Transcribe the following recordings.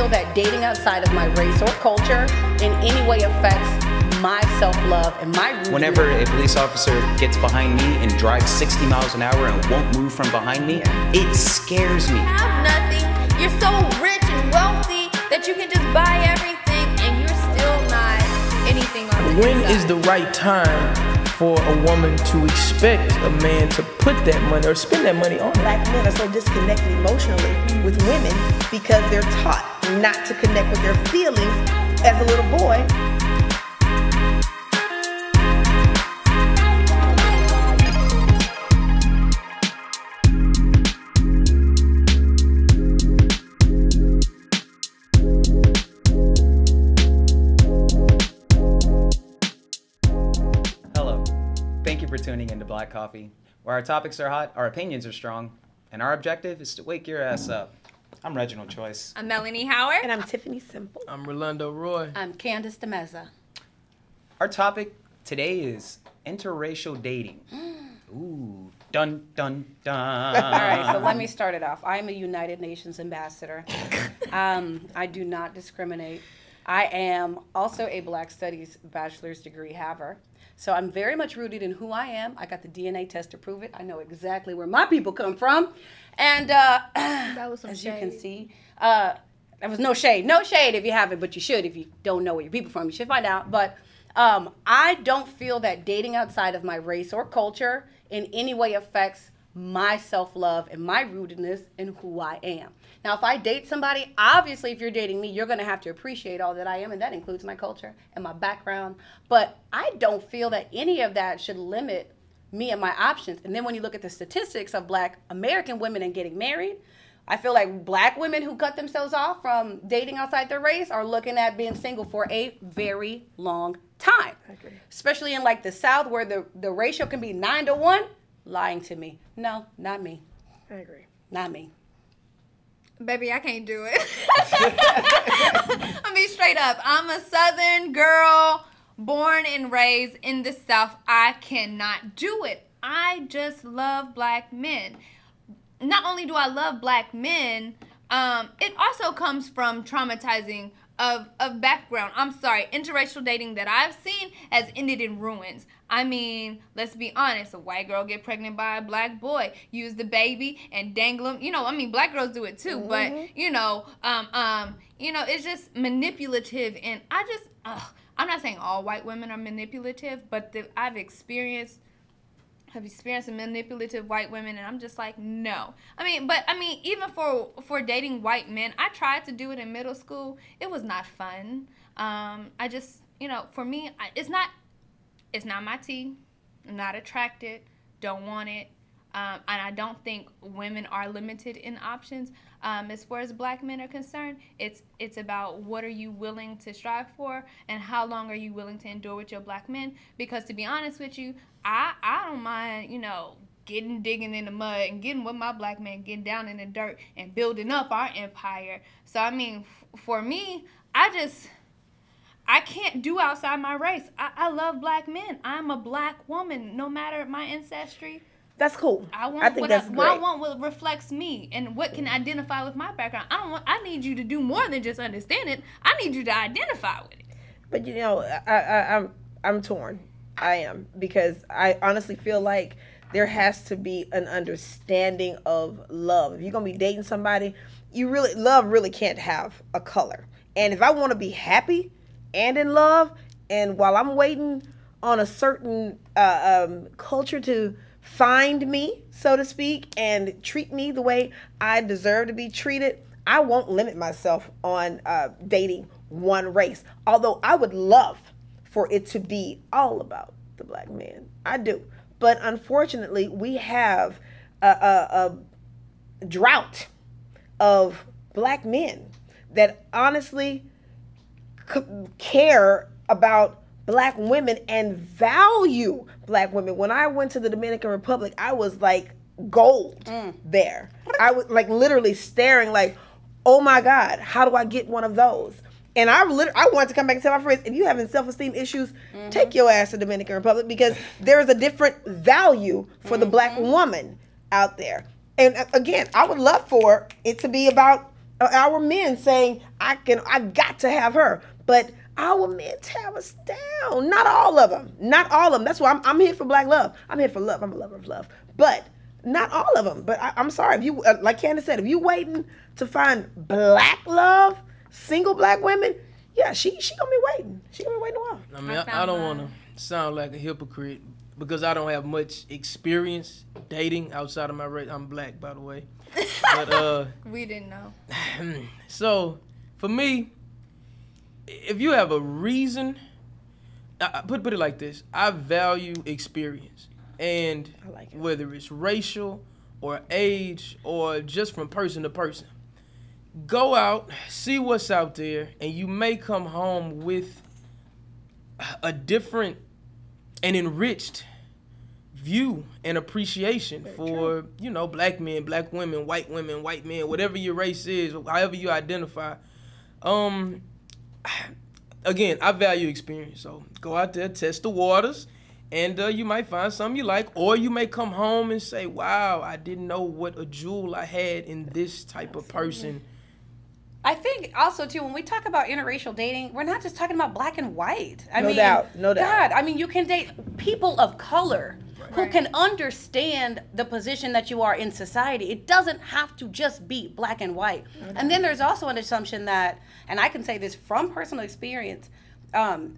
feel that dating outside of my race or culture in any way affects my self-love and my root. Whenever a police officer gets behind me and drives 60 miles an hour and won't move from behind me, it scares me. You have nothing. You're so rich and wealthy that you can just buy everything and you're still not anything on the When inside. is the right time for a woman to expect a man to put that money or spend that money on her? Black men are so disconnected emotionally with women because they're taught not to connect with their feelings as a little boy. Thank you for tuning into Black Coffee, where our topics are hot, our opinions are strong, and our objective is to wake your ass up. I'm Reginald Choice. I'm Melanie Howard. And I'm Tiffany Simple. I'm Rolando Roy. I'm Candace DeMeza. Our topic today is interracial dating. Ooh, dun, dun, dun. All right, so let me start it off. I am a United Nations ambassador. I do not discriminate. I am also a Black Studies bachelor's degree haver. So I'm very much rooted in who I am. I got the DNA test to prove it. I know exactly where my people come from. And That was some as shade. you can see, there was no shade. No shade if you haven't, but you should if you don't know where your people from. You should find out. But I don't feel that dating outside of my race or culture in any way affects my self-love and my rootedness in who I am. Now, if I date somebody, obviously, if you're dating me, you're going to have to appreciate all that I am, and that includes my culture and my background. But I don't feel that any of that should limit me and my options. And then when you look at the statistics of Black American women and getting married, I feel like Black women who cut themselves off from dating outside their race are looking at being single for a very long time. I agree. Especially in like the South where the ratio can be 9 to 1. Lying to me. No, not me. I agree. Not me. Baby, I can't do it. I'll be straight up. I'm a Southern girl, born and raised in the South. I cannot do it. I just love Black men. Not only do I love Black men, it also comes from traumatizing of background. I'm sorry, interracial dating that I've seen has ended in ruins. I mean, let's be honest, a white girl get pregnant by a Black boy, use the baby and dangle him. You know, I mean, Black girls do it too, but you know, it's just manipulative, and I'm not saying all white women are manipulative, but I've experienced manipulative white women, and I'm just like, no. I mean, even for dating white men, I tried to do it in middle school. It was not fun. I just, for me, it's not my tea. I'm not attracted. Don't want it. And I don't think women are limited in options. As far as Black men are concerned, it's about what are you willing to strive for and how long are you willing to endure with your Black men. Because to be honest with you, I don't mind, digging in the mud and getting with my Black man, getting down in the dirt and building up our empire. So, I mean, for me, I can't do outside my race. I love Black men. I'm a Black woman, no matter my ancestry. That's cool. I think that's great. I want what reflects me and what can identify with my background. I need you to do more than just understand it. I need you to identify with it. But I'm torn. I am, because I honestly feel like there has to be an understanding of love. If you're gonna be dating somebody, love really can't have a color. And if I want to be happy and in love, and while I'm waiting on a certain culture to find me, so to speak, and treat me the way I deserve to be treated, I won't limit myself on dating one race. Although I would love for it to be all about the Black man. I do. But unfortunately, we have a drought of Black men that honestly care about Black women and value Black women. When I went to the Dominican Republic, I was like gold there. I was like literally staring like, oh my God, how do I get one of those? And I wanted to come back and tell my friends, if you having self-esteem issues, take your ass to the Dominican Republic, because there is a different value for the Black woman out there. And again, I would love for it to be about our men saying, I got to have her. But our men tear us down. Not all of them. Not all of them. That's why I'm here for black love. I'm here for love. I'm a lover of love. But not all of them. But I'm sorry. If you, like Candace said, if you waiting to find black love, single black women, yeah, she gonna be waiting. She gonna be waiting a while. I mean, I don't want to sound like a hypocrite because I don't have much experience dating outside of my race. I'm black, by the way. But we didn't know. So for me, if you have a reason, I put it like this: I value experience, and whether it's racial or age or just from person to person, go out, see what's out there, and you may come home with a different and enriched view and appreciation for, you know, black men, black women, white men, whatever your race is, however you identify. Again, I value experience, so go out there, test the waters, and you might find something you like, or you may come home and say, wow, I didn't know what a jewel I had in this type of person. I think also too, when we talk about interracial dating, we're not just talking about black and white. No doubt. God, I mean, you can date people of color who can understand the position that you are in society. It doesn't have to just be black and white. And then there's also an assumption that, and I can say this from personal experience,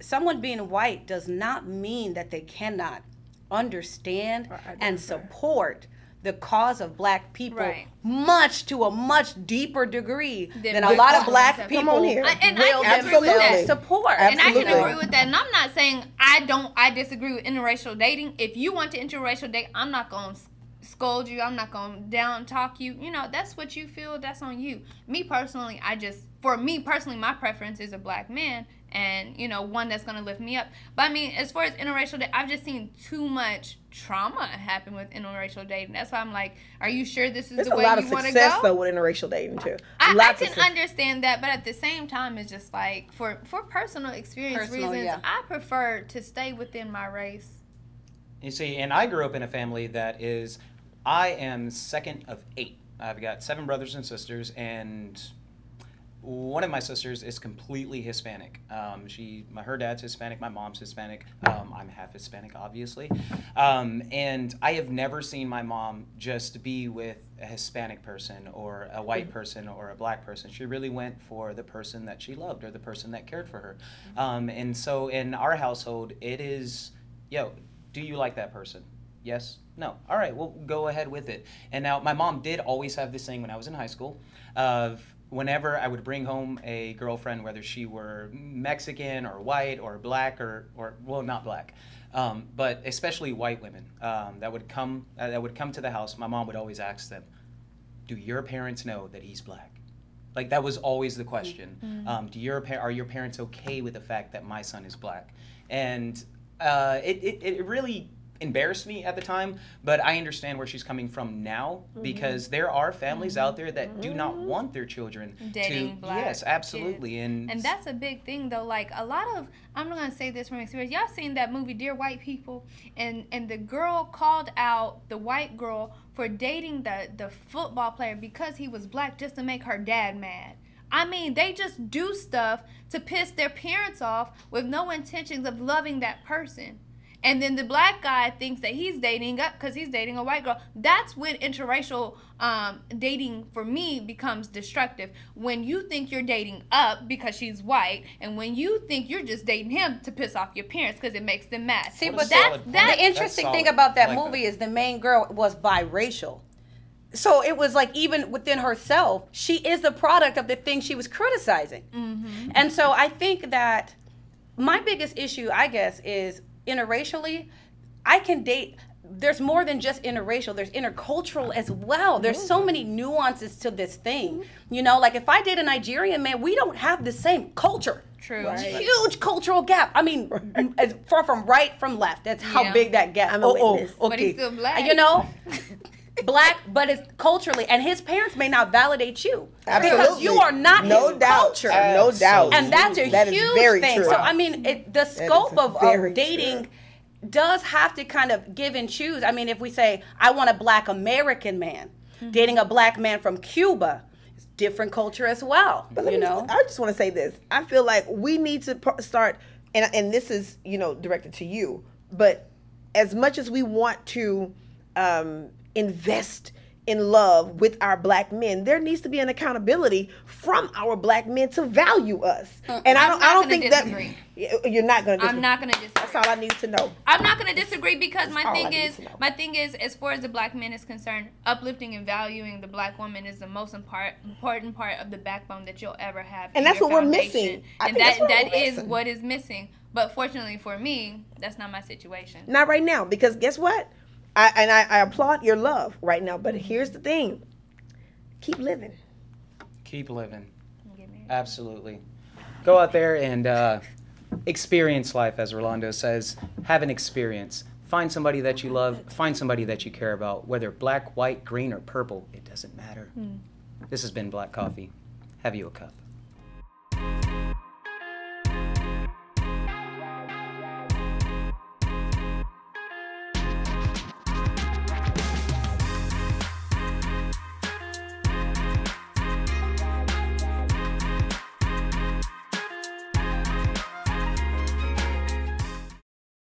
someone being white does not mean that they cannot understand and support the cause of black people to a much deeper degree than a lot of black people will themselves support. And I can agree with that. And I'm not saying I disagree with interracial dating. If you want to interracial date, I'm not going to scold you. I'm not going to down talk you. You know, that's what you feel. That's on you. Me personally, my preference is a black man. And, you know, one that's going to lift me up. But, I mean, as far as interracial dating, I've just seen too much trauma happen with interracial dating. That's why I'm like, are you sure this is the way you want to go? There's a lot of success, though, with interracial dating, too. I can understand that, but at the same time, it's just like, for personal experience reasons, I prefer to stay within my race. You see, and I grew up in a family that is, I am second of 8. I've got 7 brothers and sisters, and one of my sisters is completely Hispanic. Her dad's Hispanic, my mom's Hispanic. I'm half Hispanic, obviously. And I have never seen my mom just be with a Hispanic person or a white person or a black person. She really went for the person that she loved or the person that cared for her. And so in our household, it is, do you like that person? Yes? No. All right, well, go ahead with it. And now my mom did always have this thing when I was in high school of, whenever I would bring home a girlfriend, whether she were Mexican or white or black or well, not black, but especially white women that would come to the house, my mom would always ask them, do your parents know that he's black? Like, that was always the question. Are your parents okay with the fact that my son is black? And it really embarrassed me at the time, but I understand where she's coming from now, because there are families out there that do not want their children dating black yes, absolutely kids. And that's a big thing, though. Like, a lot of, I'm not gonna say this from experience, y'all seen that movie Dear White People, and the girl called out the white girl for dating the football player because he was black, just to make her dad mad. I mean, they just do stuff to piss their parents off with no intentions of loving that person. And then the black guy thinks that he's dating up because he's dating a white girl. That's when interracial dating, for me, becomes destructive. When you think you're dating up because she's white, and when you think you're just dating him to piss off your parents because it makes them mad. See, but the interesting thing about that movie is the main girl was biracial. So it was like, even within herself, she is the product of the thing she was criticizing. And so I think that my biggest issue, I guess, is interracially, I can date, there's more than just interracial, there's intercultural as well. There's so many nuances to this thing. You know, like if I date a Nigerian man, we don't have the same culture. True. Right. Huge cultural gap. I mean, as far from right from left. That's how big that gap. I'm a witness. Okay. But he's still black. You know? Black, but it's culturally, and his parents may not validate you. Absolutely. Because you are not his culture. No doubt. And that's a huge thing. True. So, I mean, the scope of dating does have to kind of give and choose. I mean, if we say, I want a black American man, dating a black man from Cuba, different culture as well. But I just want to say this. I feel like we need to start, and this is, directed to you, but as much as we want to invest in love with our black men, there needs to be an accountability from our black men to value us. And I don't think disagree. That you're not going to disagree. I'm not going to disagree. That's all I need to know. I'm not going to disagree because my thing is, as far as the black man is concerned, uplifting and valuing the black woman is the most important part of the backbone that you'll ever have. And that's what we're missing. And that is what is missing. But fortunately for me, that's not my situation. Not right now, because guess what? I applaud your love right now, but here's the thing. Keep living. Keep living. Absolutely. Go out there and experience life, as Rolando says. Have an experience. Find somebody that you love. Find somebody that you care about. Whether black, white, green, or purple, it doesn't matter. This has been Black Coffee. Have you a cup?